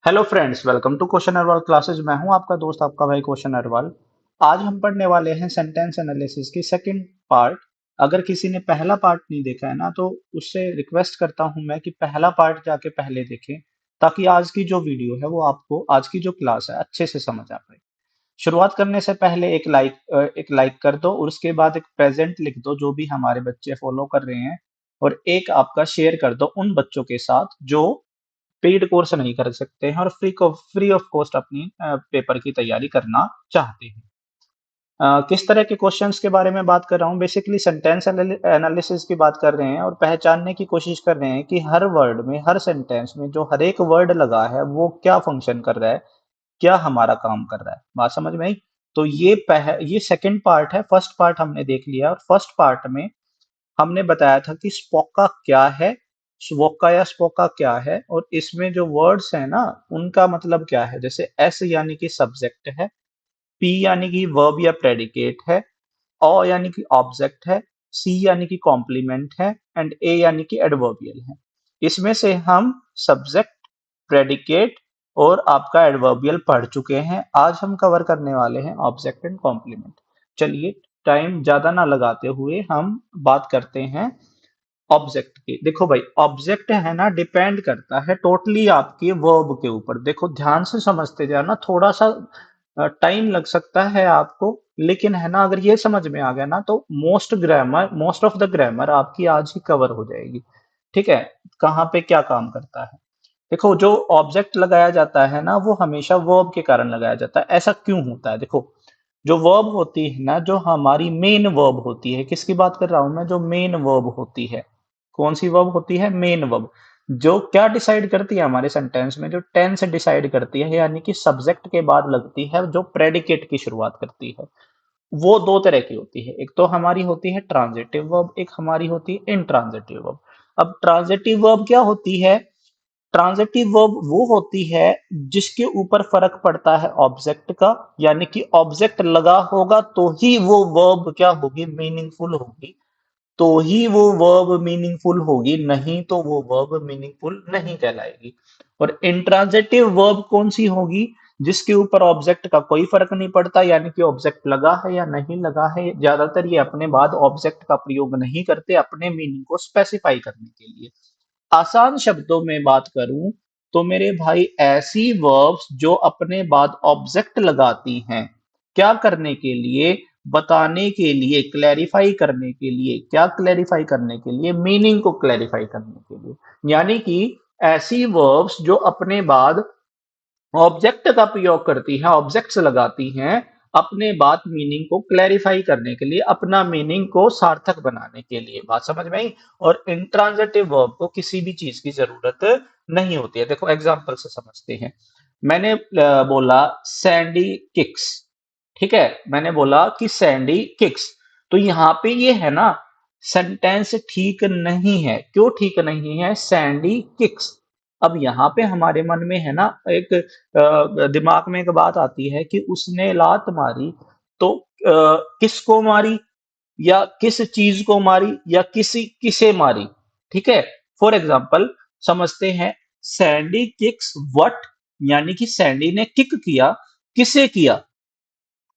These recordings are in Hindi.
Hello friends, welcome to question Arwal classes. मैं हूं आपका दोस्त, आपका भाई क्वेश्चन अरवाल। आज हम पढ़ने वाले हैं सेंटेंस एनालिसिस की सेकंड पार्ट। अगर किसी ने पहला पार्ट नहीं देखा है ना, तो उससे रिक्वेस्ट करता हूं मैं कि पहला पार्ट जाके पहले देखें, ताकि आज की जो वीडियो है वो आपको आज की जो क्लास है अच्छे से समझ आ पाए। शुरुआत करने से पहले एक लाइक कर दो, और उसके बाद एक प्रेजेंट लिख दो जो भी हमारे बच्चे फॉलो कर रहे हैं, और एक आपका शेयर कर दो उन बच्चों के साथ जो पेड कोर्स नहीं कर सकते हैं और फ्री ऑफ कॉस्ट अपनी पेपर की तैयारी करना चाहते हैं। किस तरह के क्वेश्चंस के बारे में बात कर रहा हूँ? बेसिकली सेंटेंस एनालिसिस की बात कर रहे हैं और पहचानने की कोशिश कर रहे हैं कि हर वर्ड में, हर सेंटेंस में जो हर एक वर्ड लगा है वो क्या फंक्शन कर रहा है, क्या हमारा काम कर रहा है। बात समझ में आई? तो ये सेकंड पार्ट है। फर्स्ट पार्ट हमने देख लिया, और फर्स्ट पार्ट में हमने बताया था कि स्पोका क्या है, स्वोका या स्पोका क्या है, और इसमें जो वर्ड्स है ना उनका मतलब क्या है। जैसे एस यानी कि सब्जेक्ट है, पी यानी कि वर्ब या प्रेडिकेट है, ओ यानी कि ऑब्जेक्ट है, सी यानी कि कॉम्प्लीमेंट है, एंड ए यानी कि एडवर्बियल है। इसमें से हम सब्जेक्ट, प्रेडिकेट और आपका एडवर्बियल पढ़ चुके हैं। आज हम कवर करने वाले हैं ऑब्जेक्ट एंड कॉम्प्लीमेंट। चलिए, टाइम ज्यादा ना लगाते हुए हम बात करते हैं ऑब्जेक्ट की। देखो भाई, ऑब्जेक्ट है ना, डिपेंड करता है टोटली आपके वर्ब के ऊपर। देखो, ध्यान से समझते जाना, थोड़ा सा टाइम लग सकता है आपको, लेकिन है ना, अगर ये समझ में आ गया ना तो मोस्ट ऑफ द ग्रामर आपकी आज ही कवर हो जाएगी। ठीक है? कहाँ पे क्या काम करता है। देखो, जो ऑब्जेक्ट लगाया जाता है ना वो हमेशा वर्ब के कारण लगाया जाता है। ऐसा क्यों होता है? देखो, जो वर्ब होती है ना, जो हमारी मेन वर्ब होती है, किसकी बात कर रहा हूं मैं? जो मेन वर्ब होती है। कौन सी वर्ब होती है? Main verb. जो क्या डिसाइड करती है हमारे सेंटेंस में? जो टेंस डिसाइड करती है, यानी कि सब्जेक्ट के बाद लगती है, जो प्रेडिकेट की शुरुआत करती है। वो दो तरह की होती है। एक तो हमारी होती है ट्रांजिटिव वर्ब, एक हमारी होती है इनट्रांजिटिव वर्ब। अब ट्रांजिटिव वर्ब क्या होती है? ट्रांजिटिव वर्ब वो होती है जिसके ऊपर फर्क पड़ता है ऑब्जेक्ट का, यानी कि ऑब्जेक्ट लगा होगा तो ही वो वर्ब क्या होगी? मीनिंगफुल होगी। तो ही वो वर्ब मीनिंगफुल होगी, नहीं तो वो वर्ब मीनिंगफुल नहीं कहलाएगी। और इंट्रांजिटिव वर्ब कौन सी होगी? जिसके ऊपर ऑब्जेक्ट का कोई फर्क नहीं पड़ता, यानी कि ऑब्जेक्ट लगा है या नहीं लगा है। ज्यादातर ये अपने बाद ऑब्जेक्ट का प्रयोग नहीं करते अपने मीनिंग को स्पेसिफाई करने के लिए। आसान शब्दों में बात करूं तो मेरे भाई, ऐसी वर्ब्स जो अपने बाद ऑब्जेक्ट लगाती हैं, क्या करने के लिए? बताने के लिए, क्लैरिफाई करने के लिए। क्या क्लैरिफाई करने के लिए? मीनिंग को क्लैरिफाई करने के लिए। यानी कि ऐसी वर्ब्स जो अपने बाद ऑब्जेक्ट का प्रयोग करती हैं, ऑब्जेक्ट्स लगाती हैं अपने बात मीनिंग को क्लैरिफाई करने के लिए, अपना मीनिंग को सार्थक बनाने के लिए। बात समझ में आई? और इंट्रांजिटिव वर्ब को किसी भी चीज की जरूरत नहीं होती है। देखो, एग्जांपल से समझते हैं। मैंने बोला सैंडी किक्स। ठीक है? मैंने बोला कि सैंडी किक्स। तो यहाँ पे ये है ना, सेंटेंस ठीक नहीं है। क्यों ठीक नहीं है? Sandy kicks. अब यहाँ पे हमारे मन में है ना, एक दिमाग में एक बात आती है कि उसने लात मारी, तो किसको मारी, या किस चीज को मारी, या किसे मारी। ठीक है? फॉर एग्जाम्पल समझते हैं, सैंडी किक्स व्हाट, यानी कि सैंडी ने किक किया, किसे किया।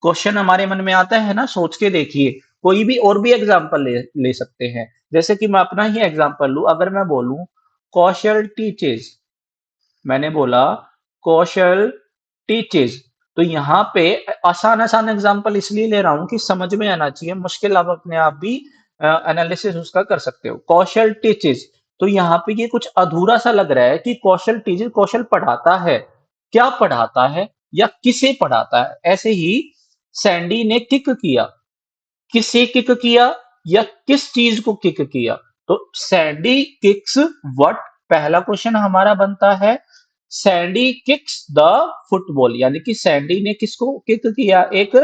क्वेश्चन हमारे मन में आता है ना, सोच के देखिए। कोई भी और भी एग्जाम्पल ले सकते हैं। जैसे कि मैं अपना ही एग्जाम्पल लूं, अगर मैं बोलूं कौशल टीचेज। मैंने बोला कौशल टीचेज। तो यहाँ पे आसान आसान एग्जांपल इसलिए ले रहा हूं कि समझ में आना चाहिए। मुश्किल आप अपने आप भी एनालिसिस उसका कर सकते हो। कौशल टीचेज, तो यहाँ पे ये कुछ अधूरा सा लग रहा है कि कौशल टीचेज, कौशल पढ़ाता है। क्या पढ़ाता है या किसे पढ़ाता है? ऐसे ही सैंडी ने किक किया, किसे किक किया या किस चीज को किक किया। तो सैंडी किक्स व्हाट, पहला क्वेश्चन हमारा बनता है। सैंडी किक्स द फुटबॉल, यानी कि सैंडी ने किसको किक किया? एक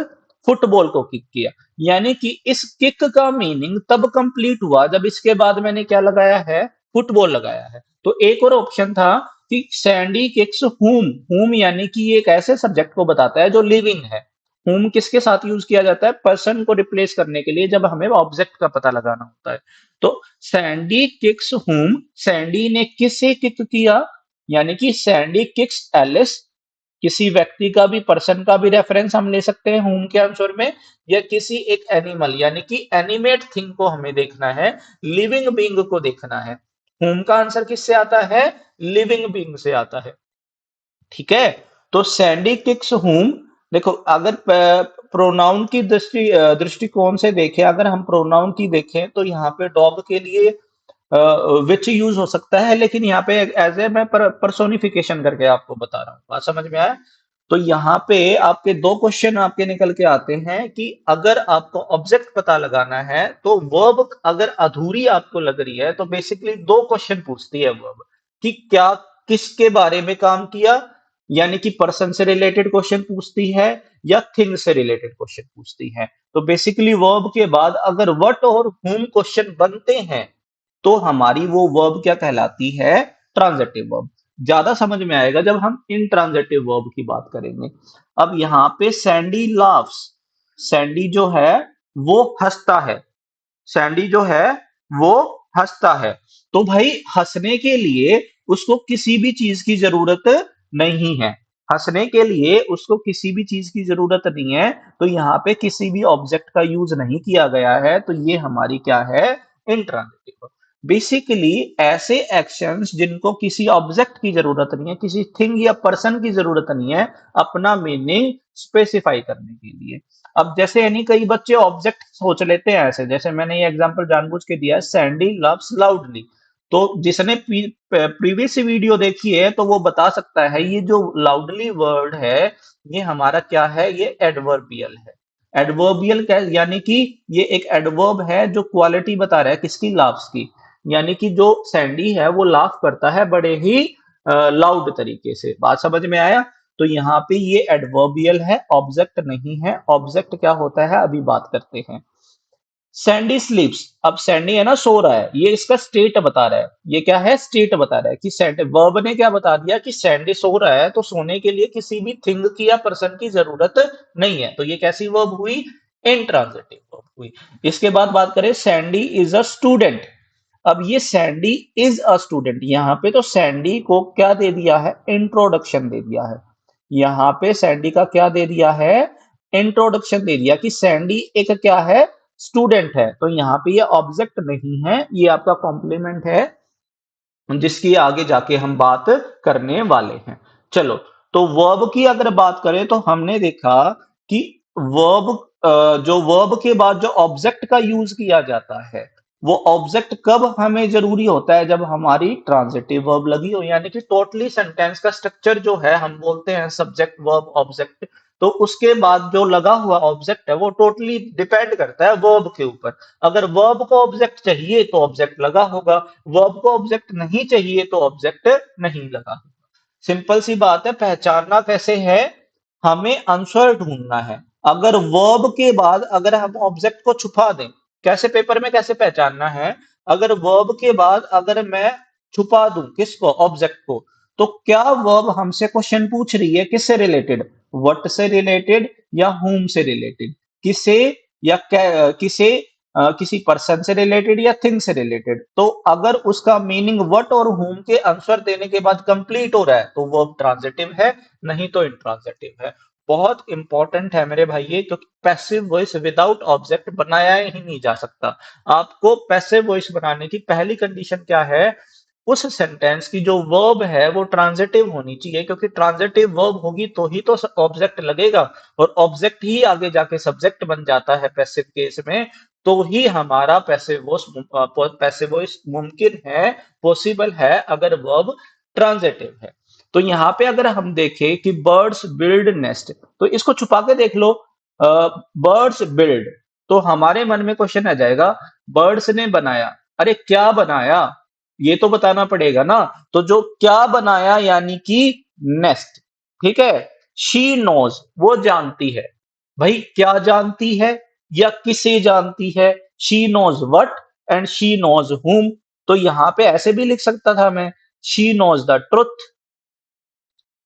फुटबॉल को किक किया। यानी कि इस किक का मीनिंग तब कंप्लीट हुआ जब इसके बाद मैंने क्या लगाया है? फुटबॉल लगाया है। तो एक और ऑप्शन था कि सैंडी किक्स हुम यानी कि ये एक ऐसे सब्जेक्ट को बताता है जो लिविंग है। whom किसके साथ यूज किया जाता है? पर्सन को रिप्लेस करने के लिए, जब हमें ऑब्जेक्ट का पता लगाना होता है। तो सैंडी किक्स whom, सैंडी ने किसे किक किया? यानी कि सैंडी किक्स एलिस, किसी व्यक्ति का भी, पर्सन का भी रेफरेंस हम ले सकते हैं whom के आंसर में, या किसी एक एनिमल यानी कि एनिमेट थिंग को हमें देखना है, लिविंग बीइंग को देखना है। whom का आंसर किससे आता है? लिविंग बीइंग से आता है। ठीक है, तो सैंडी किक्स whom, देखो अगर प्रोनाउन की दृष्टिकोण से देखें, अगर हम प्रोनाउन की देखें तो यहाँ पे डॉग के लिए विच यूज हो सकता है, लेकिन यहाँ पे एज ए मैं पर्सोनिफिकेशन करके आपको बता रहा हूँ। बात समझ में आया? तो यहाँ पे आपके दो क्वेश्चन आपके निकल के आते हैं कि अगर आपको ऑब्जेक्ट पता लगाना है तो वर्ब अगर अधूरी आपको लग रही है तो बेसिकली दो क्वेश्चन पूछती है वर्ब, कि क्या, किसके बारे में काम किया, यानी कि पर्सन से रिलेटेड क्वेश्चन पूछती है, या थिंग से रिलेटेड क्वेश्चन पूछती है। तो बेसिकली वर्ब के बाद अगर व्हाट और whom क्वेश्चन बनते हैं तो हमारी वो वर्ब क्या कहलाती है? Transitive verb. ज्यादा समझ में आएगा जब हम इंट्रांजिटिव वर्ब की बात करेंगे। अब यहाँ पे सैंडी लाफ्स, सैंडी जो है वो हंसता है, सैंडी जो है वो हंसता है। तो भाई हंसने के लिए उसको किसी भी चीज की जरूरत नहीं है, हंसने के लिए उसको किसी भी चीज की जरूरत नहीं है, तो यहाँ पे किसी भी ऑब्जेक्ट का यूज नहीं किया गया है, तो ये हमारी क्या है? इंट्रांजिटिव। बेसिकली ऐसे एक्शंस जिनको किसी ऑब्जेक्ट की जरूरत नहीं है, किसी थिंग या पर्सन की जरूरत नहीं है अपना मीनिंग स्पेसिफाई करने के लिए। अब जैसे यानी कई बच्चे ऑब्जेक्ट सोच लेते हैं ऐसे, जैसे मैंने ये एग्जांपल जानबूझ के दिया है, सैंडी लव्स लाउडली। तो जिसने प्रीवियस वीडियो देखी है तो वो बता सकता है ये जो लाउडली वर्ड है ये हमारा क्या है? ये एडवर्बियल है। एडवर्बियल क्या है? यानी कि ये एक एडवर्ब है जो क्वालिटी बता रहा है किसकी? लाफ्स की। यानी कि जो सैंडी है वो लाफ करता है बड़े ही लाउड तरीके से। बात समझ में आया? तो यहाँ पे ये एडवर्बियल है, ऑब्जेक्ट नहीं है। ऑब्जेक्ट क्या होता है अभी बात करते हैं। सैंडी स्लीप्स, अब सैंडी है ना सो रहा है, ये इसका स्टेट बता रहा है। ये क्या है? स्टेट बता रहा है कि सैंडी, वर्ब ने क्या बता दिया कि सैंडी सो रहा है, तो सोने के लिए किसी भी थिंग की या पर्सन की जरूरत नहीं है। तो ये कैसी वर्ब हुई? इंट्रांजिटिव वर्ब हुई। इसके बाद बात करें, सैंडी इज अ स्टूडेंट। अब ये सैंडी इज अ स्टूडेंट, यहाँ पे तो सैंडी को क्या दे दिया है? इंट्रोडक्शन दे दिया है। यहाँ पे सैंडी का क्या दे दिया है? इंट्रोडक्शन दे दिया कि सैंडी एक क्या है? स्टूडेंट है। तो यहाँ पे ये ऑब्जेक्ट नहीं है, ये आपका कॉम्प्लीमेंट है जिसकी आगे जाके हम बात करने वाले हैं। चलो, तो वर्ब की अगर बात करें तो हमने देखा कि वर्ब, जो वर्ब के बाद जो ऑब्जेक्ट का यूज किया जाता है वो ऑब्जेक्ट कब हमें जरूरी होता है? जब हमारी ट्रांजिटिव वर्ब लगी हो, यानी कि टोटली सेंटेंस का स्ट्रक्चर जो है हम बोलते हैं सब्जेक्ट वर्ब ऑब्जेक्ट, तो उसके बाद जो लगा हुआ ऑब्जेक्ट है वो टोटली डिपेंड करता है वर्ब के ऊपर। अगर वर्ब को ऑब्जेक्ट चाहिए तो ऑब्जेक्ट लगा होगा, वर्ब को ऑब्जेक्ट नहीं चाहिए तो ऑब्जेक्ट नहीं लगा। सिंपल सी बात है। पहचानना कैसे है? हमें आंसर ढूंढना है। अगर वर्ब के बाद अगर हम ऑब्जेक्ट को छुपा दें, कैसे पेपर में कैसे पहचानना है? अगर वर्ब के बाद अगर मैं छुपा दूं किसको? ऑब्जेक्ट को, तो क्या वर्ब हमसे क्वेश्चन पूछ रही है किससे रिलेटेड? व्हाट से रिलेटेड या whom से रिलेटेड? किसे या किसे, किसी पर्सन से रिलेटेड या थिंग से रिलेटेड? तो अगर उसका मीनिंग व्हाट और whom के आंसर देने के बाद कंप्लीट हो रहा है तो वर्ब ट्रांजिटिव है, नहीं तो इंट्रांजिटिव है। बहुत इंपॉर्टेंट है मेरे भाई, क्योंकि पैसिव वॉइस विदाउट ऑब्जेक्ट बनाया ही नहीं जा सकता। आपको पैसिव वॉइस बनाने की पहली कंडीशन क्या है? उस सेंटेंस की जो वर्ब है वो ट्रांजिटिव होनी चाहिए, क्योंकि ट्रांजिटिव वर्ब होगी तो ही तो ऑब्जेक्ट लगेगा, और ऑब्जेक्ट ही आगे जाके सब्जेक्ट बन जाता है पैसिव केस में। तो ही हमारा पैसिव वॉइस मुमकिन है, पॉसिबल है, अगर वर्ब ट्रांजिटिव है। तो यहाँ पे अगर हम देखें कि बर्ड्स बिल्ड नेस्ट, तो इसको छुपा के देख लो, बर्ड्स बिल्ड, तो हमारे मन में क्वेश्चन आ जाएगा बर्ड्स ने बनाया। अरे क्या बनाया? ये तो बताना पड़ेगा ना। तो जो क्या बनाया यानी कि नेस्ट। ठीक है, शी नोज, वो जानती है। भाई क्या जानती है या किसे जानती है? She knows what and she knows whom। तो यहां पे ऐसे भी लिख सकता था मैं, she knows the truth,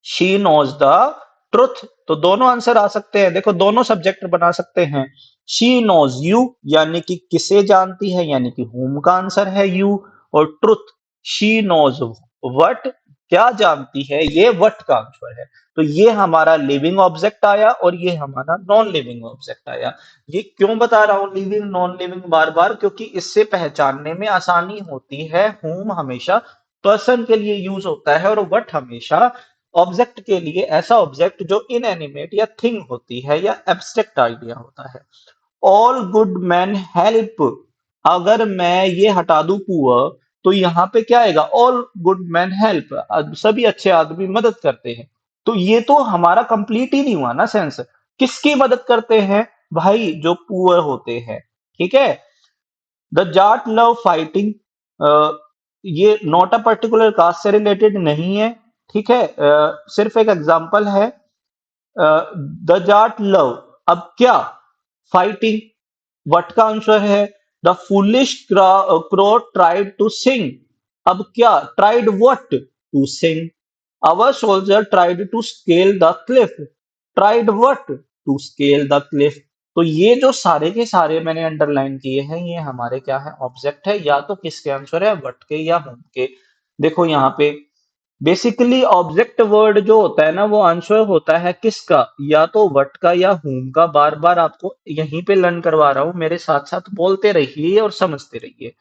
she knows the truth. तो दोनों आंसर आ सकते हैं, देखो दोनों सब्जेक्ट बना सकते हैं। शी नोज यू, यानी कि किसे जानती है, यानी कि whom का आंसर है यू। और ट्रुथ, शी नोज व्हाट, क्या जानती है, ये व्हाट का आंसर है। तो ये हमारा लिविंग ऑब्जेक्ट आया और ये हमारा नॉन लिविंग ऑब्जेक्ट आया। ये क्यों बता रहा हूं लिविंग नॉन लिविंग बार बार, क्योंकि इससे पहचानने में आसानी होती है। whom हमेशा पर्सन के लिए यूज होता है और व्हाट हमेशा ऑब्जेक्ट के लिए, ऐसा ऑब्जेक्ट जो इनएनिमेट या थिंग होती है या एब्स्ट्रैक्ट आइडिया होता है। ऑल गुड मैन हेल्प, अगर मैं ये हटा दूं पुअर, तो यहां पे क्या आएगा, ऑल गुड मैन हेल्प, सभी अच्छे आदमी मदद करते हैं। तो ये तो हमारा कंप्लीट ही नहीं हुआ ना सेंस। किसकी मदद करते हैं भाई, जो पुअर होते हैं। ठीक है। द जाट लव फाइटिंग, ये नॉट अ पर्टिकुलर कास्ट से रिलेटेड नहीं है। ठीक है, सिर्फ एक एग्जांपल है। द जाट लव, अब क्या, फाइटिंग, वट का आंसर है। The foolish crow tried to sing, अब क्या, tried what to sing. Our soldier tried to scale the cliff, tried what to scale the cliff. तो ये जो सारे के सारे मैंने अंडरलाइन किए हैं, ये हमारे क्या है, ऑब्जेक्ट है। या तो किसके आंसर है, वट के या हुम के। देखो यहाँ पे बेसिकली ऑब्जेक्ट वर्ड जो होता है ना, वो आंसर होता है किसका, या तो व्हाट का या whom का। बार बार आपको यहीं पे लर्न करवा रहा हूं, मेरे साथ साथ बोलते रहिए और समझते रहिए।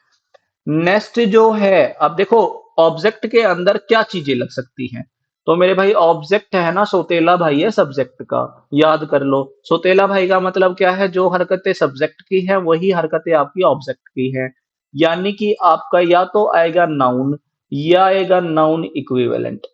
नेक्स्ट जो है, अब देखो ऑब्जेक्ट के अंदर क्या चीजें लग सकती हैं। तो मेरे भाई ऑब्जेक्ट है ना, सोतेला भाई है सब्जेक्ट का। याद कर लो, सोतेला भाई का मतलब क्या है, जो हरकतें सब्जेक्ट की हैं वही हरकतें आपकी ऑब्जेक्ट की हैं। यानी कि आपका या तो आएगा नाउन या आएगा नाउन इक्विवेलेंट।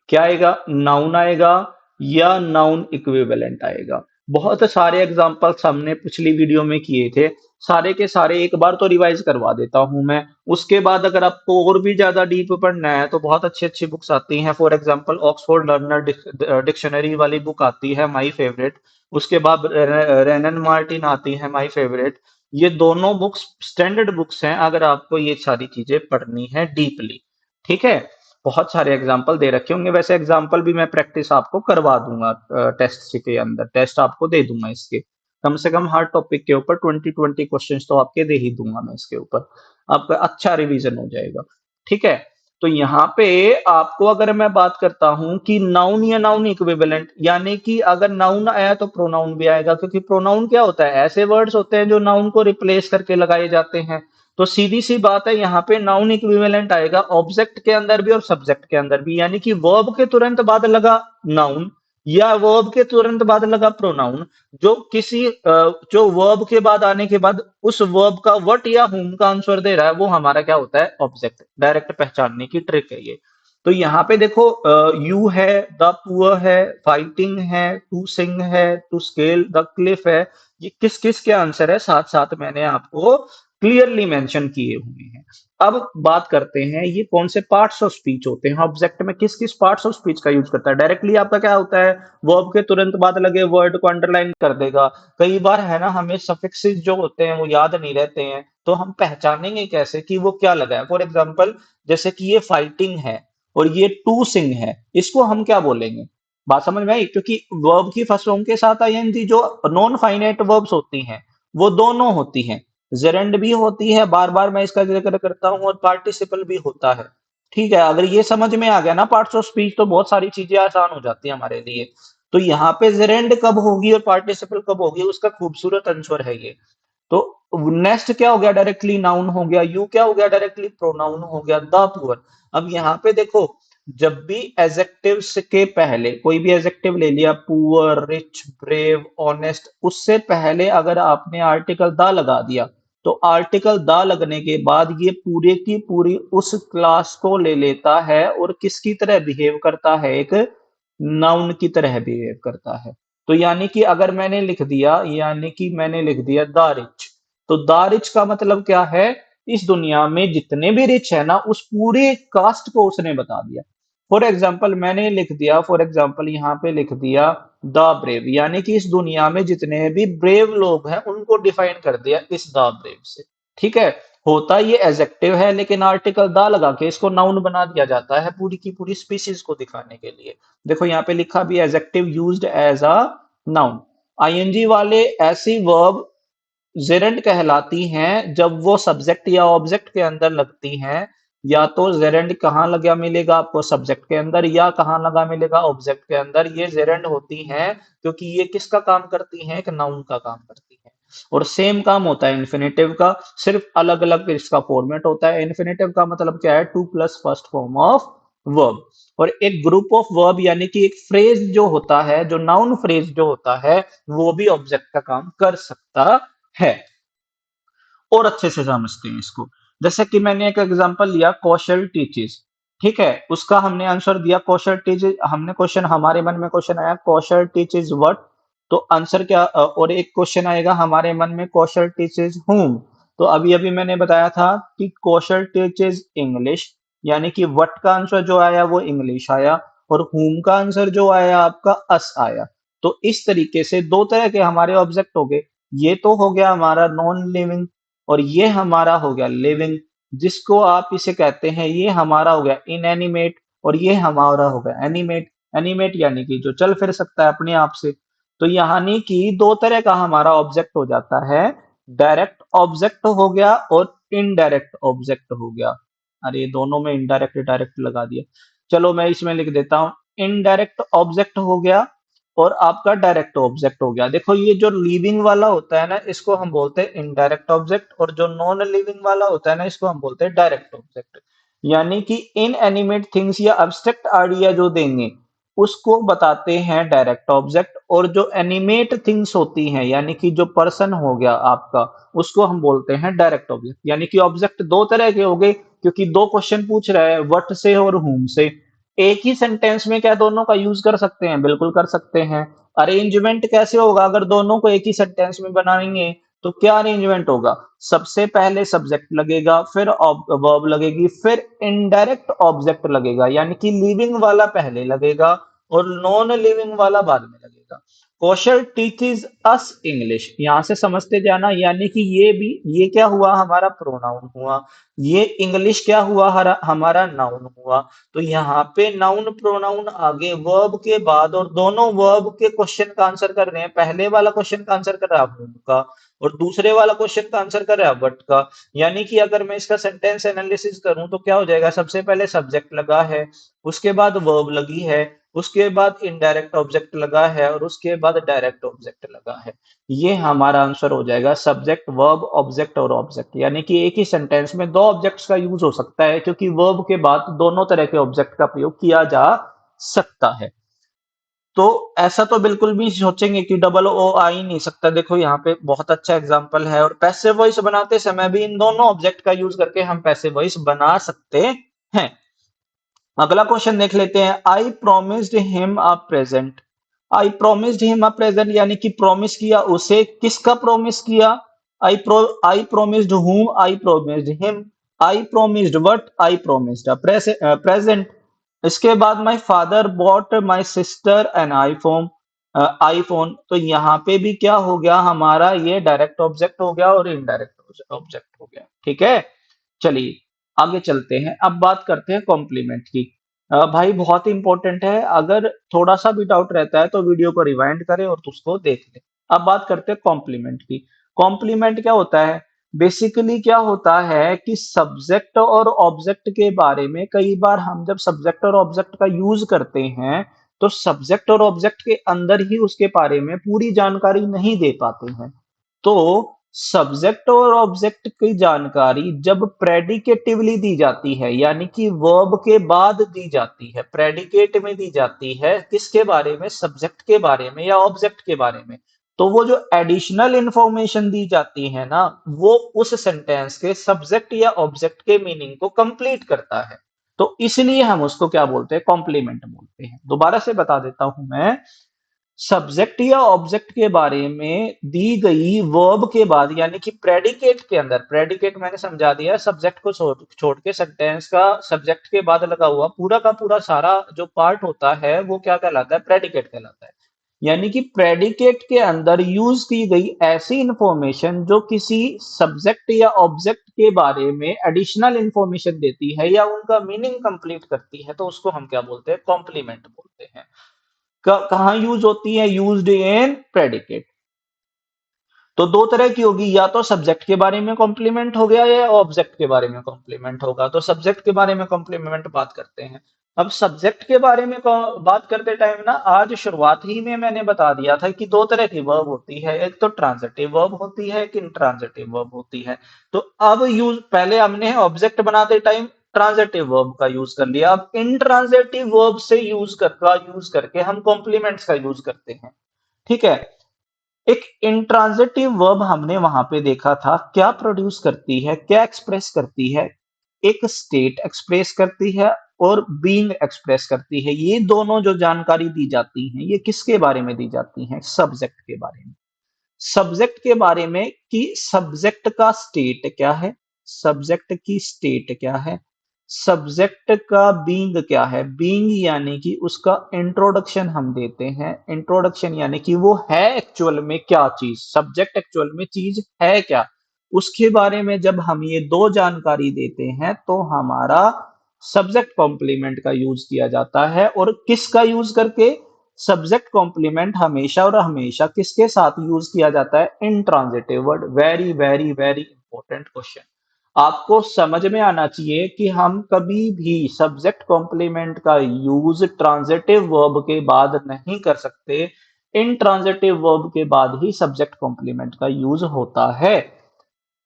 क्या आएगा, नाउन आएगा या नाउन इक्विवेलेंट आएगा। बहुत सारे एग्जांपल्स हमने पिछली वीडियो में किए थे, सारे के सारे एक बार तो रिवाइज करवा देता हूं मैं। उसके बाद अगर आपको और भी ज्यादा डीप पढ़ना है तो बहुत अच्छी अच्छी बुक्स आती हैं। For example Oxford learner dictionary वाली बुक आती है, माय फेवरेट। उसके बाद रेनन मार्टिन आती है, माय फेवरेट। ये दोनों बुक्स स्टैंडर्ड बुक्स हैं अगर आपको ये सारी चीजें पढ़नी है डीपली। ठीक है। बहुत सारे एग्जाम्पल दे रखे होंगे, वैसे एग्जाम्पल भी मैं प्रैक्टिस आपको करवा दूंगा, टेस्ट के अंदर टेस्ट आपको दे दूंगा इसके। कम से कम हर टॉपिक के ऊपर 20-20 क्वेश्चंस तो आपके दे ही दूंगा मैं इसके ऊपर। आपका अच्छा रिवीजन हो जाएगा। ठीक है। तो यहाँ पे आपको अगर मैं बात करता हूं कि नाउन या नाउन इक्विवेलेंट, यानी कि अगर नाउन आया तो प्रोनाउन भी आएगा, क्योंकि प्रोनाउन क्या होता है, ऐसे वर्ड्स होते हैं जो नाउन को रिप्लेस करके लगाए जाते हैं। तो सीधी सी बात है, यहाँ पे नाउन इक्विवेलेंट आएगा ऑब्जेक्ट के अंदर भी और सब्जेक्ट के अंदर भी। यानी कि वर्ब के तुरंत बाद लगा नाउन या वर्ब के तुरंत बाद लगा प्रोनाउन, जो किसी जो वर्ब के बाद आने के बाद उस वर्ब का व्हाट या whom का आंसर दे रहा है, वो हमारा क्या होता है, ऑब्जेक्ट। डायरेक्ट पहचानने की ट्रिक है ये। तो यहाँ पे देखो, यू है, द पुअर है, फाइटिंग है, टू सिंग है, टू स्केल द क्लिफ है। ये किस किस के आंसर है, साथ साथ मैंने आपको क्लियरली मेंशन किए हुए हैं। अब बात करते हैं ये कौन से पार्ट्स ऑफ स्पीच होते हैं, ऑब्जेक्ट में किस किस पार्ट्स ऑफ स्पीच का यूज करता है। डायरेक्टली आपका क्या होता है, वर्ब के तुरंत बाद लगे वर्ड को अंडरलाइन कर देगा। कई बार है ना, हमें सफिक्सेस जो होते हैं वो याद नहीं रहते हैं, तो हम पहचानेंगे कैसे कि वो क्या लगा है। फॉर एग्जाम्पल, जैसे कि ये फाइटिंग है और ये टू सिंग है, इसको हम क्या बोलेंगे, बात समझ में आई। क्योंकि वर्ब की फर्स्ट फॉर्म के साथ आईएनजी, जो नॉन फाइनाइट वर्ब्स होती हैं वो दोनों होती हैं। जेरेंड भी होती है, बार बार मैं इसका जिक्र करता हूं, और पार्टिसिपल भी होता है। ठीक है, अगर ये समझ में आ गया ना पार्ट्स ऑफ स्पीच, तो बहुत सारी चीजें आसान हो जाती है हमारे लिए। तो यहाँ पे जेरेंड कब होगी और पार्टिसिपल कब होगी, उसका खूबसूरत आंसर है ये। तो नेक्स्ट क्या हो गया, डायरेक्टली नाउन हो गया। यू क्या हो गया, डायरेक्टली प्रोनाउन हो गया, द पुअर। अब यहाँ पे देखो, जब भी एजेक्टिव्स के पहले कोई भी एजेक्टिव ले लिया, पुअर, रिच, ब्रेव, ऑनेस्ट, उससे पहले अगर आपने आर्टिकल द लगा दिया, तो आर्टिकल द लगने के बाद ये पूरे की पूरी उस क्लास को ले लेता है और किसकी तरह बिहेव करता है, एक नाउन की तरह बिहेव करता है। तो यानी कि अगर मैंने लिख दिया, यानी कि मैंने लिख दिया द रिच, तो द रिच का मतलब क्या है, इस दुनिया में जितने भी रिच है ना, उस पूरे कास्ट को उसने बता दिया। फॉर एग्जाम्पल मैंने लिख दिया, फॉर एग्जाम्पल यहाँ पे लिख दिया द ब्रेव, यानी कि इस दुनिया में जितने भी ब्रेव लोग हैं उनको डिफाइन कर दिया इस द ब्रेव से। ठीक है। होता ये एजेक्टिव है, लेकिन आर्टिकल द लगा के इसको नाउन बना दिया जाता है पूरी की पूरी स्पीशीज को दिखाने के लिए। देखो यहाँ पे लिखा भी, adjective used as a noun. ING वाले ऐसी वर्ब जेरंड कहलाती हैं जब वो सब्जेक्ट या ऑब्जेक्ट के अंदर लगती हैं, या तो जेरेंड कहाँ लगा मिलेगा आपको, सब्जेक्ट के अंदर, या कहाँ लगा मिलेगा, ऑब्जेक्ट के अंदर। ये जेरेंड होती हैं क्योंकि ये किसका काम करती हैं, एक नाउन का काम करती है। और सेम काम होता है इन्फिनेटिव का, सिर्फ अलग अलग इसका फॉर्मेट होता है। इन्फिनेटिव का मतलब क्या है, two plus first form of verb. और एक ग्रुप ऑफ वर्ब यानी कि एक फ्रेज जो होता है, जो नाउन फ्रेज जो होता है, वो भी ऑब्जेक्ट का काम कर सकता है। और अच्छे से समझते हैं इसको। जैसे कि मैंने एक एग्जांपल लिया, कौशल टीचेस। ठीक है, उसका हमने आंसर दिया कौशल टीचेस। हमने क्वेश्चन, हमारे मन में क्वेश्चन आया कौशल टीचेस व्हाट, तो आंसर क्या, और एक क्वेश्चन आएगा हमारे मन में कौशल टीचेस whom। तो अभी अभी मैंने बताया था कि कौशल टीचेस इंग्लिश, यानी कि व्हाट का आंसर जो आया वो इंग्लिश आया, और whom का आंसर जो आया आपका अस आया। तो इस तरीके से दो तरह के हमारे ऑब्जेक्ट हो गए। ये तो हो गया हमारा नॉन लिविंग, और ये हमारा हो गया लिविंग। जिसको आप इसे कहते हैं, ये हमारा हो गया इनएनिमेट, और ये हमारा हो गया एनिमेट। एनिमेट यानी कि जो चल फिर सकता है अपने आप से। तो यानी कि दो तरह का हमारा ऑब्जेक्ट हो जाता है, डायरेक्ट ऑब्जेक्ट हो गया और इनडायरेक्ट ऑब्जेक्ट हो गया। अरे दोनों में इनडायरेक्ट डायरेक्ट लगा दिया। चलो मैं इसमें लिख देता हूं, इनडायरेक्ट ऑब्जेक्ट हो गया और आपका डायरेक्ट ऑब्जेक्ट हो गया। देखो ये जो लिविंग वाला होता है ना, इसको हम बोलते हैं इनडायरेक्ट ऑब्जेक्ट, और जो नॉन लिविंग वाला होता है ना, इसको हम बोलते हैं डायरेक्ट ऑब्जेक्ट। यानी कि इनएनिमेट थिंग्स या अब्स्ट्रैक्ट आइडिया जो देंगे, उसको बताते हैं डायरेक्ट ऑब्जेक्ट। और जो एनिमेट थिंग्स होती हैं, यानी कि जो पर्सन हो गया आपका, उसको हम बोलते हैं डायरेक्ट ऑब्जेक्ट। यानी कि ऑब्जेक्ट दो तरह के हो गए, क्योंकि दो क्वेश्चन पूछ रहे हैं, व्हाट से और whom से। एक ही सेंटेंस में क्या दोनों का यूज कर सकते हैं, बिल्कुल कर सकते हैं। अरेंजमेंट कैसे होगा, अगर दोनों को एक ही सेंटेंस में बनाएंगे तो क्या अरेंजमेंट होगा, सबसे पहले सब्जेक्ट लगेगा, फिर वर्ब लगेगी, फिर इनडायरेक्ट ऑब्जेक्ट लगेगा, यानी कि लिविंग वाला पहले लगेगा और नॉन लिविंग वाला बाद में लगेगा। कौशल टीचेस अस इंग्लिश, यहां से समझते जाना, यानी कि ये भी, ये क्या हुआ हमारा प्रोनाउन हुआ, ये इंग्लिश क्या हुआ हमारा नाउन हुआ। तो यहाँ पे नाउन प्रोनाउन आगे वर्ब के बाद, और दोनों वर्ब के क्वेश्चन का आंसर कर रहे हैं। पहले वाला क्वेश्चन का आंसर कर रहा है whom का, और दूसरे वाला क्वेश्चन का आंसर कर रहा है what का। यानी कि अगर मैं इसका सेंटेंस एनालिसिस करूं तो क्या हो जाएगा, सबसे पहले सब्जेक्ट लगा है, उसके बाद वर्ब लगी है, उसके बाद इनडायरेक्ट ऑब्जेक्ट लगा है, और उसके बाद डायरेक्ट ऑब्जेक्ट लगा है। ये हमारा आंसर हो जाएगा सब्जेक्ट वर्ब ऑब्जेक्ट और ऑब्जेक्ट। यानी कि एक ही सेंटेंस में दो ऑब्जेक्ट्स का यूज हो सकता है, क्योंकि वर्ब के बाद दोनों तरह के ऑब्जेक्ट का प्रयोग किया जा सकता है। तो ऐसा तो बिल्कुल भी सोचेंगे कि डबल ओ आ ही नहीं सकता। देखो यहाँ पे बहुत अच्छा एग्जांपल है, और पैसिव वॉइस बनाते समय भी इन दोनों ऑब्जेक्ट का यूज करके हम पैसिव वॉइस बना सकते हैं। अगला क्वेश्चन देख लेते हैं, आई promised him a present. I promised him a present यानी कि प्रॉमिस किया उसे, किसका प्रॉमिस किया, आई promised whom, I promised him, I promised what, I promised a present. इसके बाद my father bought my sister an iPhone, iPhone. तो यहाँ पे भी क्या हो गया हमारा, ये डायरेक्ट ऑब्जेक्ट हो गया और इनडायरेक्ट ऑब्जेक्ट हो गया। ठीक है, चलिए आगे चलते हैं। अब बात करते हैं कॉम्प्लीमेंट की। भाई बहुत इंपॉर्टेंट है, अगर थोड़ा सा भी डाउट रहता है तो वीडियो को रिवाइंड करें और उसको देख लें। अब बात करते हैं कॉम्प्लीमेंट की। कॉम्प्लीमेंट क्या होता है, बेसिकली क्या होता है कि सब्जेक्ट और ऑब्जेक्ट के बारे में, कई बार हम जब सब्जेक्ट और ऑब्जेक्ट का यूज करते हैं, तो सब्जेक्ट और ऑब्जेक्ट के अंदर ही उसके बारे में पूरी जानकारी नहीं दे पाते हैं। तो सब्जेक्ट और ऑब्जेक्ट की जानकारी जब प्रेडिकेटिवली दी जाती है, यानी कि वर्ब के बाद दी जाती है, प्रेडिकेट में दी जाती है, किसके बारे में, सब्जेक्ट के बारे में या ऑब्जेक्ट के बारे में, तो वो जो एडिशनल इंफॉर्मेशन दी जाती है ना, वो उस सेंटेंस के सब्जेक्ट या ऑब्जेक्ट के मीनिंग को कंप्लीट करता है। तो इसलिए हम उसको क्या बोलते हैं, कॉम्प्लीमेंट बोलते हैं। दोबारा से बता देता हूं मैं, सब्जेक्ट या ऑब्जेक्ट के बारे में दी गई वर्ब के बाद, यानी कि प्रेडिकेट के अंदर, प्रेडिकेट मैंने समझा दिया, सब्जेक्ट को छोड़ के सेंटेंस का सब्जेक्ट के बाद लगा हुआ पूरा का पूरा सारा जो पार्ट होता है, वो क्या कहलाता है, प्रेडिकेट कहलाता है। यानी कि प्रेडिकेट के अंदर यूज की गई ऐसी इंफॉर्मेशन जो किसी सब्जेक्ट या ऑब्जेक्ट के बारे में एडिशनल इंफॉर्मेशन देती है या उनका मीनिंग कंप्लीट करती है, तो उसको हम क्या बोलते हैं, कॉम्प्लीमेंट बोलते हैं। कहाँ यूज होती है, यूज्ड इन प्रेडिकेट। तो दो तरह की होगी, या तो सब्जेक्ट के बारे में कॉम्प्लीमेंट हो गया या ऑब्जेक्ट के बारे में कॉम्प्लीमेंट होगा। तो सब्जेक्ट के बारे में कॉम्प्लीमेंट बात करते हैं। अब सब्जेक्ट के बारे में बात करते टाइम ना, आज शुरुआत ही में मैंने बता दिया था कि दो तरह की वर्ब होती है, एक तो ट्रांजिटिव वर्ब होती है, एक इंट्रांजिटिव वर्ब होती है। तो अब यूज, पहले हमने ऑब्जेक्ट बनाते टाइम ट्रांजिटिव वर्ब का यूज कर लिया, अब इंट्रांजिटिव वर्ब से यूज करके हम कॉम्प्लीमेंट्स का यूज करते हैं। ठीक है। एक इंट्रांजिटिव वर्ब हमने वहां पे देखा था, क्या प्रोड्यूस करती है, क्या एक्सप्रेस करती है, एक स्टेट एक्सप्रेस करती है और बीइंग एक्सप्रेस करती है। ये दोनों जो जानकारी दी जाती है, ये किसके बारे में दी जाती है? सब्जेक्ट के बारे में। सब्जेक्ट के बारे में कि सब्जेक्ट का स्टेट क्या है, सब्जेक्ट की स्टेट क्या है, सब्जेक्ट का बीइंग क्या है। बीइंग यानी कि उसका इंट्रोडक्शन हम देते हैं, इंट्रोडक्शन यानी कि वो है एक्चुअल में क्या चीज, सब्जेक्ट एक्चुअल में चीज है क्या, उसके बारे में जब हम ये दो जानकारी देते हैं तो हमारा सब्जेक्ट कॉम्प्लीमेंट का यूज किया जाता है। और किसका यूज करके? सब्जेक्ट कॉम्प्लीमेंट हमेशा और हमेशा किसके साथ यूज किया जाता है? Intransitive word. Very very very important question. आपको समझ में आना चाहिए कि हम कभी भी सब्जेक्ट कॉम्प्लीमेंट का यूज ट्रांजिटिव वर्ब के बाद नहीं कर सकते। इंट्रांजिटिव वर्ब के बाद ही सब्जेक्ट कॉम्प्लीमेंट का यूज होता है।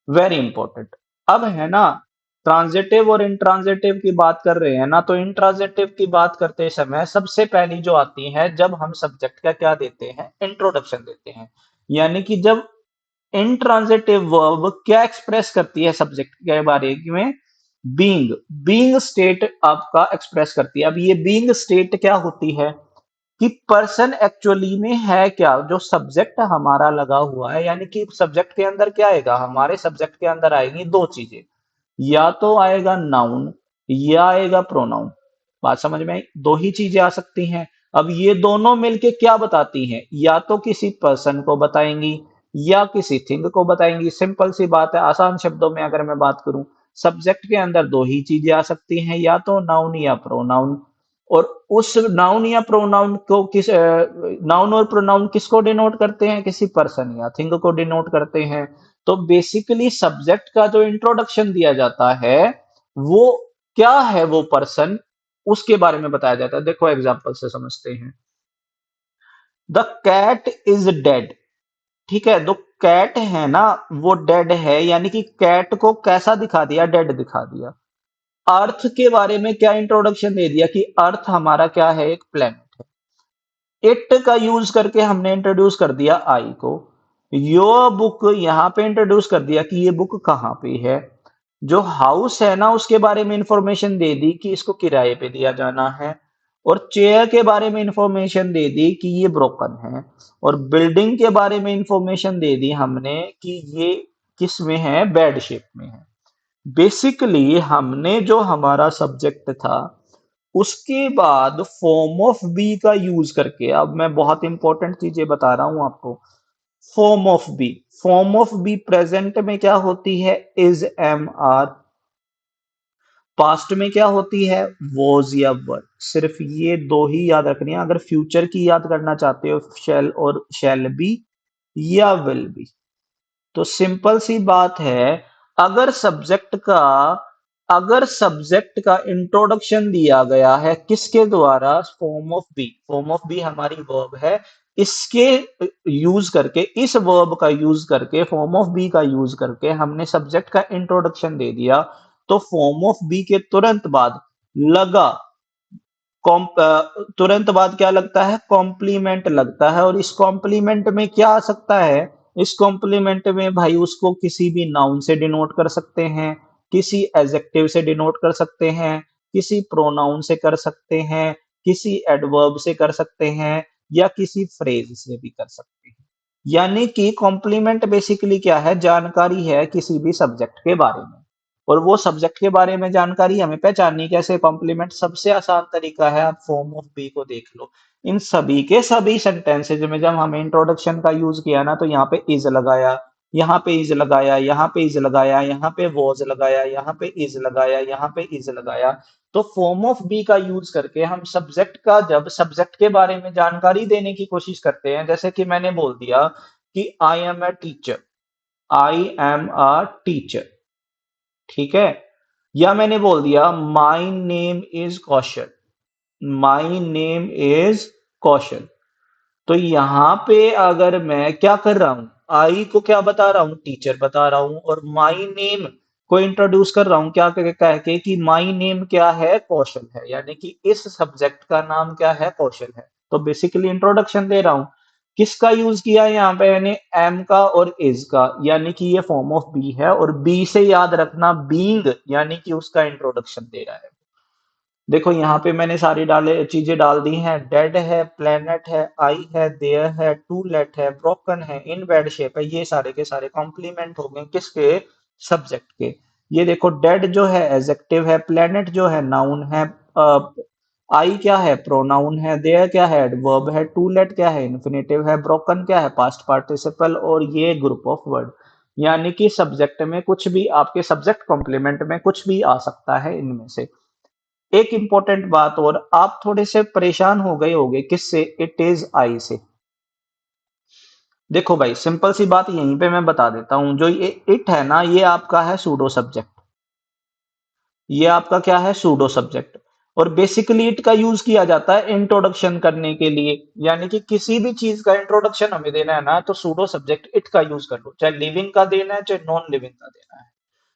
Very important. अब है ना, ट्रांजिटिव और इंट्रांजिटिव की बात कर रहे हैं ना, तो इंट्रांजिटिव की बात करते समय सबसे पहली जो आती है, जब हम सब्जेक्ट का क्या देते हैं? इंट्रोडक्शन देते हैं। यानी कि जब इंट्रांजिटिव वर्ब क्या एक्सप्रेस करती है सब्जेक्ट के बारे में? बीइंग। बीइंग स्टेट आपका एक्सप्रेस करती है। अब ये बीइंग स्टेट क्या होती है कि पर्सन एक्चुअली में है क्या, जो सब्जेक्ट हमारा लगा हुआ है। यानी कि सब्जेक्ट के अंदर क्या आएगा? हमारे सब्जेक्ट के अंदर आएगी दो चीजें, या तो आएगा नाउन या आएगा प्रोनाउन। बात समझ में आई? दो ही चीजें आ सकती हैं। अब ये दोनों मिलके क्या बताती हैं? या तो किसी पर्सन को बताएंगी या किसी थिंग को बताएंगी। सिंपल सी बात है, आसान शब्दों में अगर मैं बात करूं, सब्जेक्ट के अंदर दो ही चीजें आ सकती हैं, या तो नाउन या प्रोनाउन। और उस नाउन या प्रोनाउन को नाउन और प्रोनाउन किसको डिनोट करते हैं? किसी पर्सन या थिंग को डिनोट करते हैं। तो बेसिकली सब्जेक्ट का जो इंट्रोडक्शन दिया जाता है, वो क्या है, वो पर्सन, उसके बारे में बताया जाता है। देखो एग्जांपल से समझते हैं। The cat is dead. ठीक है, तो कैट है ना, वो डेड है, यानी कि कैट को कैसा दिखा दिया? डेड दिखा दिया। अर्थ के बारे में क्या इंट्रोडक्शन दे दिया कि अर्थ हमारा क्या है? एक प्लेनेट है। इट का यूज करके हमने इंट्रोड्यूस कर दिया आई को। यो बुक यहां पे इंट्रोड्यूस कर दिया कि ये बुक कहाँ पे है। जो हाउस है ना, उसके बारे में इंफॉर्मेशन दे दी कि इसको किराए पे दिया जाना है। और चेयर के बारे में इंफॉर्मेशन दे दी कि ये ब्रोकन है। और बिल्डिंग के बारे में इंफॉर्मेशन दे दी हमने कि ये किस में है? बैड शेप में है। बेसिकली हमने जो हमारा सब्जेक्ट था, उसके बाद फॉर्म ऑफ बी का यूज करके, अब मैं बहुत इंपॉर्टेंट चीजें बता रहा हूं आपको। Form of be, form of be present में क्या होती है? Is, M, are. पास्ट में क्या होती है? वॉज या वर। सिर्फ ये दो ही याद रखनी है। अगर फ्यूचर की याद करना चाहते हो, शैल और शैल बी या विल बी। तो सिंपल सी बात है, अगर सब्जेक्ट का अगर सब्जेक्ट का इंट्रोडक्शन दिया गया है किसके द्वारा? Form of be. Form of be हमारी वर्ब है। इसके यूज करके, इस वर्ब का यूज करके, फॉर्म ऑफ बी का यूज करके हमने सब्जेक्ट का इंट्रोडक्शन दे दिया। तो फॉर्म ऑफ बी के तुरंत बाद लगा, तुरंत बाद क्या लगता है? कॉम्प्लीमेंट लगता है। और इस कॉम्प्लीमेंट में क्या आ सकता है? इस कॉम्प्लीमेंट में भाई उसको किसी भी नाउन से डिनोट कर सकते हैं, किसी एडजेक्टिव से डिनोट कर सकते हैं, किसी प्रोनाउन से कर सकते हैं, किसी एडवर्ब से कर सकते हैं, या किसी फ्रेज से भी कर सकते हैं। यानी कि कॉम्प्लीमेंट बेसिकली क्या है? जानकारी है किसी भी सब्जेक्ट के बारे में। और वो सब्जेक्ट के बारे में जानकारी हमें पहचाननी कैसे? कॉम्प्लीमेंट। सबसे आसान तरीका है, आप फॉर्म ऑफ बी को देख लो। इन सभी के सभी सेंटेंसेज में जब हमें इंट्रोडक्शन का यूज किया ना, तो यहाँ पे इज लगाया, यहाँ पे इज लगाया, यहाँ पे इज लगाया, यहाँ पे वॉज लगाया, यहाँ पे इज लगाया, यहाँ पे इज लगाया। तो फॉर्म ऑफ बी का यूज करके हम सब्जेक्ट का, जब सब्जेक्ट के बारे में जानकारी देने की कोशिश करते हैं, जैसे कि मैंने बोल दिया कि I am a teacher, I am a teacher, ठीक है। या मैंने बोल दिया my name is Kaushal, my name is Kaushal. तो यहां पे अगर मैं क्या कर रहा हूं, आई को क्या बता रहा हूं, टीचर बता रहा हूं, और माई नेम को इंट्रोड्यूस कर रहा हूं क्या कह के कि माई नेम क्या है, कौशल है, यानी कि इस सब्जेक्ट का नाम क्या है, कौशल है। तो बेसिकली इंट्रोडक्शन दे रहा हूं। किसका यूज किया है यहाँ पे मैंने, एम का और इज का, यानी कि ये फॉर्म ऑफ बी है, और बी से याद रखना बीइंग, यानी कि उसका इंट्रोडक्शन दे रहा है। देखो यहाँ पे मैंने सारी डाले चीजें डाल दी हैं, डेड है, प्लेनेट है, आई है, देयर है, टू लेट है, ब्रोकन है, इन बैड शेप है, ये सारे के सारे कॉम्प्लीमेंट हो गए किसके, सब्जेक्ट के। ये देखो डेड जो है एडजेक्टिव है, प्लेनेट जो है नाउन है, आई क्या है, प्रोनाउन है, देयर क्या है, एडवर्ब है, टू लेट क्या है, इन्फिनेटिव है, ब्रोकन क्या है, पास्ट पार्टिसिपल, और ये ग्रुप ऑफ वर्ड। यानी कि सब्जेक्ट में कुछ भी, आपके सब्जेक्ट कॉम्प्लीमेंट में कुछ भी आ सकता है इनमें से। एक इंपॉर्टेंट बात और, आप थोड़े से परेशान हो गए होंगे किससे, इट इज आई से। देखो भाई सिंपल सी बात यहीं पे मैं बता देता हूं, जो ये इट है ना, ये आपका है सूडो सब्जेक्ट, ये आपका क्या है, सूडो सब्जेक्ट। और बेसिकली इट का यूज किया जाता है इंट्रोडक्शन करने के लिए, यानी कि किसी भी चीज का इंट्रोडक्शन हमें देना है ना, तो सूडो सब्जेक्ट इट का यूज कर लो, चाहे लिविंग का देना है चाहे नॉन लिविंग का देना है।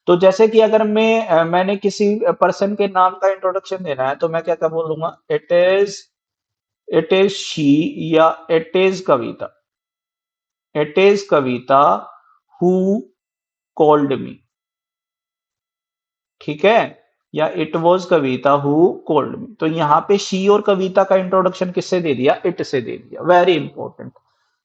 तो जैसे कि अगर मैंने किसी पर्सन के नाम का इंट्रोडक्शन देना है, तो मैं क्या क्या बोलूंगा, इट इज शी, या it is Kavita, it is Kavita who called me, ठीक है। या it was Kavita who called me. तो यहाँ पे शी और कविता का इंट्रोडक्शन किससे दे दिया, इट से दे दिया, वेरी इंपॉर्टेंट।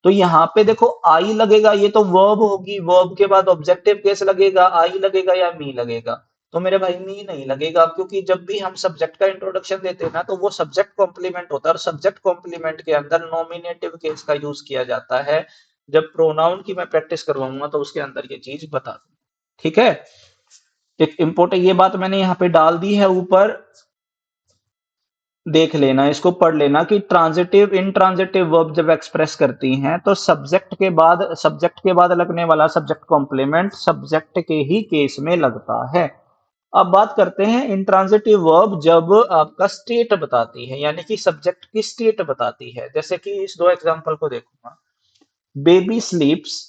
तो यहाँ पे देखो आई लगेगा, ये तो वर्ब होगी, वर्ब के बाद ऑब्जेक्टिव केस लगेगा, आई लगेगा या मी लगेगा। तो मेरे भाई मी नहीं लगेगा, क्योंकि जब भी हम सब्जेक्ट का इंट्रोडक्शन देते हैं ना, तो वो सब्जेक्ट कॉम्प्लीमेंट होता है, और सब्जेक्ट कॉम्प्लीमेंट के अंदर नॉमिनेटिव केस का यूज किया जाता है। जब प्रोनाउन की मैं प्रैक्टिस करवाऊंगा तो उसके अंदर ये चीज बता दूंगा, ठीक है। एक इंपॉर्टेंट ये बात मैंने यहाँ पे डाल दी है ऊपर, देख लेना, इसको पढ़ लेना कि ट्रांजिटिव इंट्रांजिटिव वर्ब जब एक्सप्रेस करती हैं, तो सब्जेक्ट के बाद लगने वाला सब्जेक्ट कॉम्प्लीमेंट सब्जेक्ट के ही केस में लगता है। अब बात करते हैं इंट्रांजिटिव वर्ब जब आपका स्टेट बताती है, यानी कि सब्जेक्ट की स्टेट बताती है। जैसे कि इस दो एग्जांपल को देखूंगा, baby स्लीप्स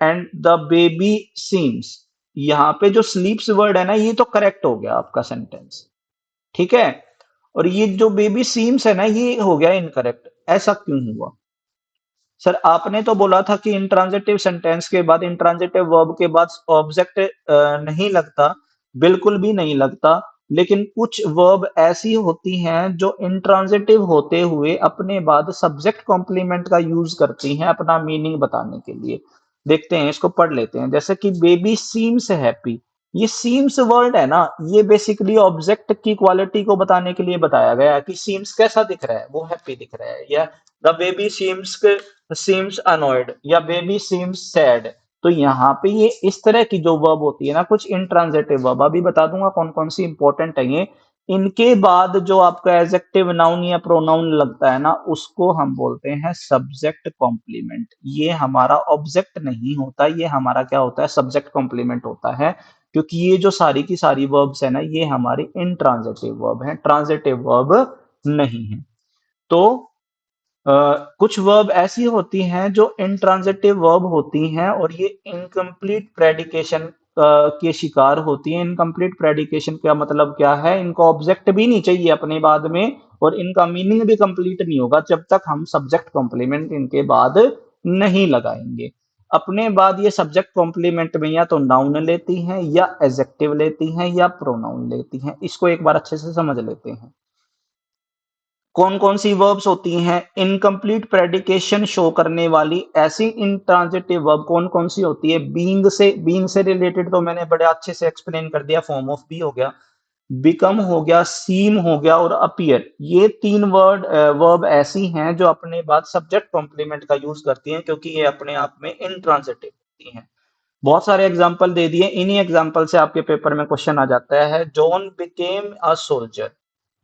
and the baby seems. यहाँ पे जो स्लीप्स वर्ड है ना, ये तो करेक्ट हो गया आपका सेंटेंस, ठीक है। और ये जो बेबी सीम्स है ना, ये हो गया इनकरेक्ट। ऐसा क्यों हुआ सर, आपने तो बोला था कि इंट्रांजिटिव सेंटेंस के बाद, इंट्रांजिटिव वर्ब के बाद ऑब्जेक्ट नहीं लगता, बिल्कुल भी नहीं लगता। लेकिन कुछ वर्ब ऐसी होती हैं जो इंट्रांजिटिव होते हुए अपने बाद सब्जेक्ट कॉम्प्लीमेंट का यूज करती हैं अपना मीनिंग बताने के लिए। देखते हैं, इसको पढ़ लेते हैं। जैसे कि बेबी सीम्स हैप्पी, ये सीम्स वर्ड है ना, ये बेसिकली ऑब्जेक्ट की क्वालिटी को बताने के लिए बताया गया है कि सीम्स कैसा दिख रहा है, वो हैप्पी दिख रहा है, या द बेबी सीम्स अनॉयड, या बेबी सीम्स सैड। तो यहाँ पे ये इस तरह की जो वर्ब होती है ना, कुछ इंट्रांजिटिव वर्ब, अभी बता दूंगा कौन कौन सी इंपॉर्टेंट है ये। इनके बाद जो आपका एडजेक्टिव नाउन या प्रोनाउन लगता है ना, उसको हम बोलते हैं सब्जेक्ट कॉम्प्लीमेंट। ये हमारा ऑब्जेक्ट नहीं होता, ये हमारा क्या होता है, सब्जेक्ट कॉम्प्लीमेंट होता है। क्योंकि ये जो सारी की सारी वर्ब्स है ना, ये हमारी इंट्रांजिटिव वर्ब है, ट्रांजिटिव वर्ब नहीं है। तो कुछ वर्ब ऐसी होती हैं जो इंट्रांजिटिव वर्ब होती हैं, और ये इनकम्प्लीट प्रेडिकेशन के शिकार होती हैं। इनकम्प्लीट प्रेडिकेशन का मतलब क्या है, इनको ऑब्जेक्ट भी नहीं चाहिए अपने बाद में, और इनका मीनिंग भी कंप्लीट नहीं होगा जब तक हम सब्जेक्ट कॉम्प्लीमेंट इनके बाद नहीं लगाएंगे। अपने बाद ये सब्जेक्ट कॉम्प्लीमेंट में या तो नाउन लेती हैं, या एडजेक्टिव लेती हैं, या प्रोनाउन लेती हैं। इसको एक बार अच्छे से समझ लेते हैं। कौन कौन सी वर्ब्स होती हैं इनकम्प्लीट प्रेडिकेशन शो करने वाली, ऐसी इंट्रांजिटिव वर्ब कौन कौन सी होती है। बीइंग से रिलेटेड तो मैंने बड़े अच्छे से एक्सप्लेन कर दिया, फॉर्म ऑफ बी हो गया, बिकम हो गया, सीम हो गया, और अपीयर। ये तीन वर्ब ऐसी हैं जो अपने बाद सब्जेक्ट कॉम्प्लीमेंट का यूज करती हैं, क्योंकि ये अपने आप में इंट्रांजिटिव होती हैं। बहुत सारे एग्जाम्पल दे दिए, इन्हीं एग्जाम्पल से आपके पेपर में क्वेश्चन आ जाता है। John became a soldier,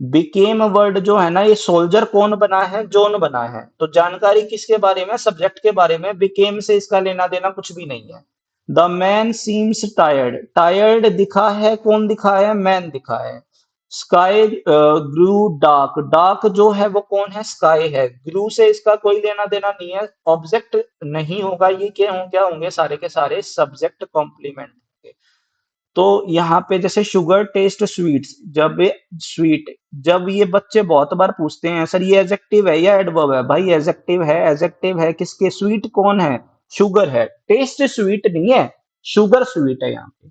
became word जो है ना, ये सोल्जर कौन बना है? जॉन बना है। तो जानकारी किसके बारे में? सब्जेक्ट के बारे में। बिकेम से इसका लेना देना कुछ भी नहीं है। The man seems tired, tired दिखा है, कौन दिखा है? मैन दिखा है। स्काई ग्रू डार्क, डार्क जो है वो कौन है? स्काई है। ग्रू से इसका कोई लेना देना नहीं है, ऑब्जेक्ट नहीं होगा। ये क्या होंगे? सारे के सारे सब्जेक्ट कॉम्प्लीमेंट होंगे। तो यहाँ पे जैसे शुगर टेस्ट स्वीट्स, जब ये स्वीट, जब ये बच्चे बहुत बार पूछते हैं सर ये एडजेक्टिव है या एडवर्ब है, भाई एडजेक्टिव है। एडजेक्टिव है किसके? स्वीट कौन है? शुगर है। टेस्ट स्वीट नहीं है, शुगर स्वीट है यहाँ पे।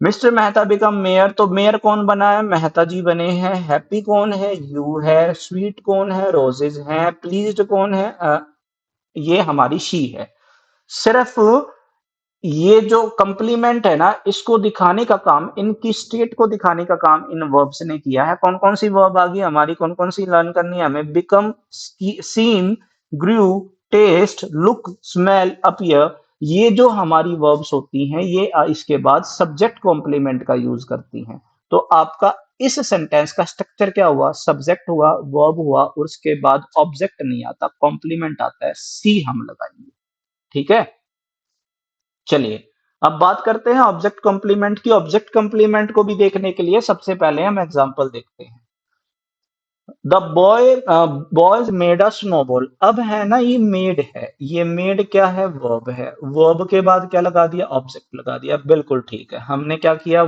मिस्टर मेहता बिकम मेयर, तो मेयर कौन बना है? मेहता जी बने हैं। हैप्पी कौन है? यू है। स्वीट कौन है? रोजेज हैं। प्लीज्ड कौन है? ये हमारी शी है। सिर्फ ये जो कंप्लीमेंट है ना, इसको दिखाने का काम, इनकी स्टेट को दिखाने का काम इन वर्ब्स ने किया है। कौन कौन सी वर्ब आ गई हमारी? कौन कौन सी लर्न करनी है हमें? बिकम, सीन, ग्रू, टेस्ट, लुक, स्मेल, अपीयर। ये जो हमारी वर्ब्स होती हैं, ये इसके बाद सब्जेक्ट कॉम्प्लीमेंट का यूज करती हैं। तो आपका इस सेंटेंस का स्ट्रक्चर क्या हुआ? सब्जेक्ट हुआ, वर्ब हुआ, और उसके बाद ऑब्जेक्ट नहीं आता, कॉम्प्लीमेंट आता है, सी हम लगाएंगे। ठीक है, चलिए अब बात करते हैं ऑब्जेक्ट कॉम्प्लीमेंट की। ऑब्जेक्ट कॉम्प्लीमेंट को भी देखने के लिए सबसे पहले हम एग्जांपल देखते हैं। The boys made a snowball. अब है ना, ये मेड है, ये मेड क्या है? वर्ब है। वर्ब के बाद क्या लगा दिया? ऑब्जेक्ट लगा दिया। बिल्कुल ठीक है, हमने क्या किया?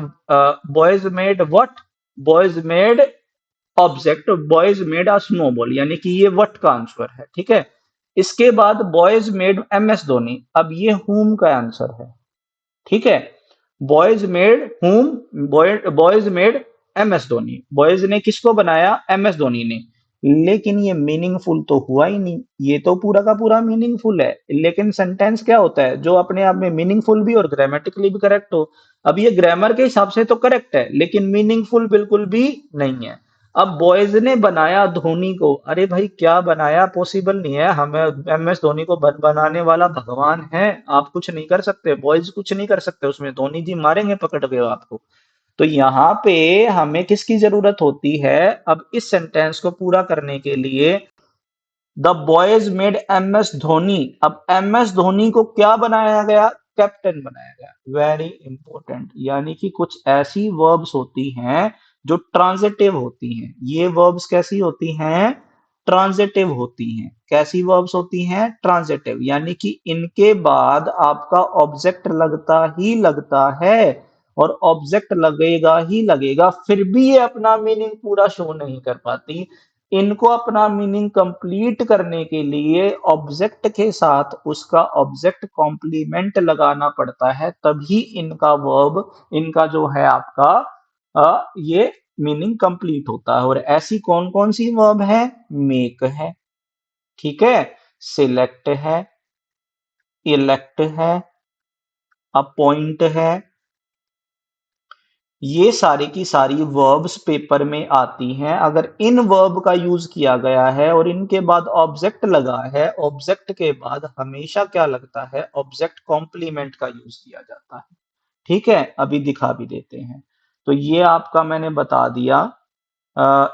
Boys made what? Boys made object, boys made a snowball, यानी कि ये व्हाट का आंसर है। ठीक है, इसके बाद boys made M S Dhoni, अब ये हुम का आंसर है। ठीक है, boys made whom, boys made M S Dhoni, boys ने किसको बनाया? एम एस धोनी ने। लेकिन ये मीनिंगफुल तो हुआ ही नहीं, ये तो पूरा का पूरा मीनिंगफुल है। लेकिन सेंटेंस क्या होता है? जो अपने आप में मीनिंगफुल भी और ग्रामेटिकली भी करेक्ट हो। अब ये ग्रामर के हिसाब से तो करेक्ट है, लेकिन मीनिंगफुल बिल्कुल भी नहीं है। अब बॉयज ने बनाया धोनी को, अरे भाई क्या बनाया? पॉसिबल नहीं है। हमें एम एस धोनी को बनाने वाला भगवान है, आप कुछ नहीं कर सकते, बॉयज कुछ नहीं कर सकते उसमें, धोनी जी मारेंगे पकड़ के आपको। तो यहाँ पे हमें किसकी जरूरत होती है? अब इस सेंटेंस को पूरा करने के लिए, the boys made M S Dhoni. अब एम एस धोनी को क्या बनाया गया? कैप्टन बनाया गया। वेरी इंपॉर्टेंट, यानी कि कुछ ऐसी वर्ब्स होती हैं जो ट्रांजिटिव होती हैं। ये वर्ब्स कैसी होती हैं? ट्रांजिटिव होती हैं। कैसी वर्ब्स होती हैं? ट्रांजिटिव, यानी कि इनके बाद आपका ऑब्जेक्ट लगता ही लगता है, और ऑब्जेक्ट लगेगा ही लगेगा, फिर भी ये अपना मीनिंग पूरा शो नहीं कर पाती। इनको अपना मीनिंग कंप्लीट करने के लिए ऑब्जेक्ट के साथ उसका ऑब्जेक्ट कॉम्प्लीमेंट लगाना पड़ता है, तभी इनका वर्ब, इनका जो है आपका ये मीनिंग कंप्लीट होता है। और ऐसी कौन कौन सी वर्ब है? मेक है, ठीक है, सिलेक्ट है, इलेक्ट है, अपॉइंट है। ये सारी की सारी वर्ब्स पेपर में आती हैं। अगर इन वर्ब का यूज किया गया है और इनके बाद ऑब्जेक्ट लगा है, ऑब्जेक्ट के बाद हमेशा क्या लगता है? ऑब्जेक्ट कॉम्प्लीमेंट का यूज किया जाता है। ठीक है, अभी दिखा भी देते हैं। तो ये आपका मैंने बता दिया अ,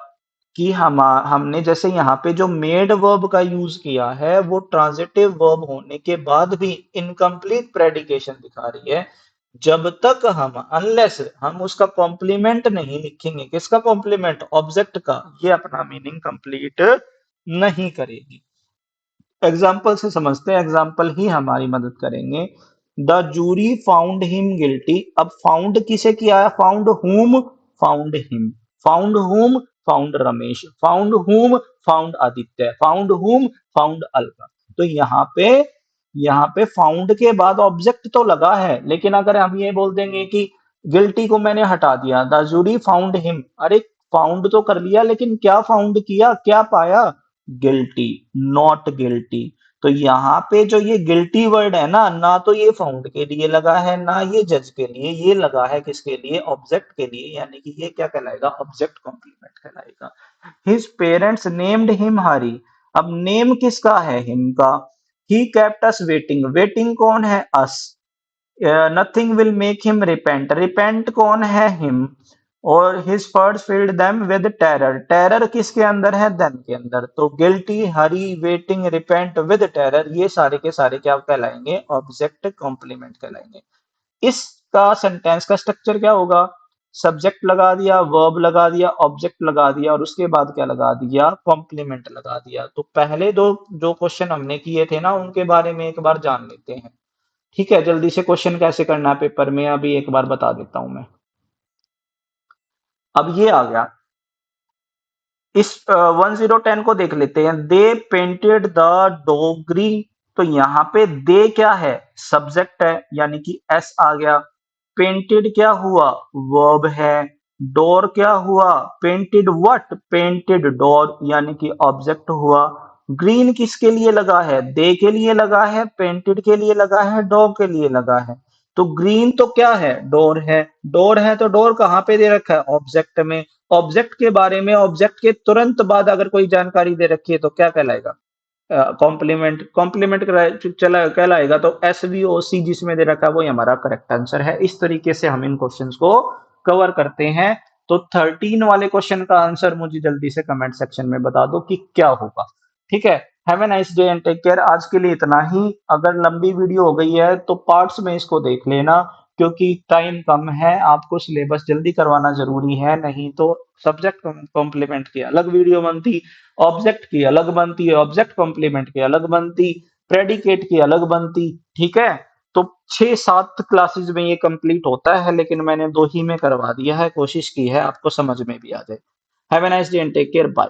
कि हमने जैसे यहाँ पे जो मेड वर्ब का यूज किया है, वो ट्रांजिटिव वर्ब होने के बाद भी इनकम्प्लीट प्रेडिकेशन दिखा रही है। जब तक हम, अनलेस हम उसका कॉम्प्लीमेंट नहीं लिखेंगे, किसका कॉम्प्लीमेंट? ऑब्जेक्ट का, ये अपना मीनिंग कंप्लीट नहीं करेगी। एग्जाम्पल से समझते हैं, एग्जाम्पल ही हमारी मदद करेंगे। The jury found him guilty. अब फाउंड किसे किया है? Found whom, found him, found whom, found Ramesh, found whom, found Aditya, found whom, found Alka. तो यहाँ पे फाउंड के बाद ऑब्जेक्ट तो लगा है, लेकिन अगर हम ये बोल देंगे कि गिल्टी को मैंने हटा दिया, द जूरी फाउंड हिम, अरे फाउंड तो कर लिया, लेकिन क्या फाउंड किया? क्या पाया? Guilty, not guilty. तो यहाँ पे जो ये गिल्टी वर्ड है ना, ना तो ये फाउंड के लिए लगा है, ना ये जज के लिए, ये लगा है किसके लिए? ऑब्जेक्ट के लिए, यानी कि ये क्या कहलाएगा? ऑब्जेक्ट कॉम्प्लीमेंट कहलाएगा। His parents named him Hari. अब नेम किसका है? हिम का। He kept us waiting, waiting कौन है? Us. Nothing will make him repent, repent कौन है? हिम। और his first filled them with terror. Terror किसके अंदर है? देम के अंदर। तो guilty, Hari, waiting, repent, with terror, ये सारे के सारे क्या कहलाएंगे? ऑब्जेक्ट कॉम्प्लीमेंट कहलाएंगे। इसका सेंटेंस का स्ट्रक्चर क्या होगा? सब्जेक्ट लगा दिया, वर्ब लगा दिया, ऑब्जेक्ट लगा दिया और उसके बाद क्या लगा दिया? कॉम्प्लीमेंट लगा दिया। तो पहले दो जो क्वेश्चन हमने किए थे ना, उनके बारे में एक बार जान लेते हैं। ठीक है, जल्दी से क्वेश्चन कैसे करना है पेपर में अभी एक बार बता देता हूं मैं। अब ये आ गया, इस 1010 को देख लेते हैं। दे पेंटेड द डोगरी। तो यहां पे दे क्या है? सब्जेक्ट है, यानी कि एस आ गया। पेंटेड क्या हुआ? वर्ब है। डोर क्या हुआ? Painted what? पेंटेड डोर, यानी कि ऑब्जेक्ट हुआ। ग्रीन किसके लिए लगा है? दे के लिए लगा है, पेंटेड के लिए लगा है, डॉग के लिए लगा है। तो ग्रीन तो क्या है? डोर है। डोर है तो डोर कहां पे दे रखा है? ऑब्जेक्ट में। ऑब्जेक्ट के बारे में ऑब्जेक्ट के तुरंत बाद अगर कोई जानकारी दे रखी है तो क्या कहलाएगा? कॉम्प्लीमेंट। कॉम्प्लीमेंट चला कहलाएगा। तो एस वी ओ सी जिसमें दे रखा है वो हमारा करेक्ट आंसर है। इस तरीके से हम इन क्वेश्चंस को कवर करते हैं। तो 13 वाले क्वेश्चन का आंसर मुझे जल्दी से कमेंट सेक्शन में बता दो कि क्या होगा। ठीक है, have a nice day and take care. आज के लिए इतना ही। अगर लंबी वीडियो हो गई है तो पार्ट्स में इसको देख लेना, क्योंकि टाइम कम है, आपको सिलेबस जल्दी करवाना जरूरी है। नहीं तो सब्जेक्ट कॉम्प्लीमेंट की अलग वीडियो बनती, ऑब्जेक्ट की अलग बनती है, ऑब्जेक्ट कॉम्प्लीमेंट की अलग बनती, प्रेडिकेट की अलग बनती। ठीक है, तो 6-7 क्लासेस में ये कंप्लीट होता है, लेकिन मैंने 2 ही में करवा दिया है। कोशिश की है आपको समझ में भी आ जाए। Have a nice day and take care, bye.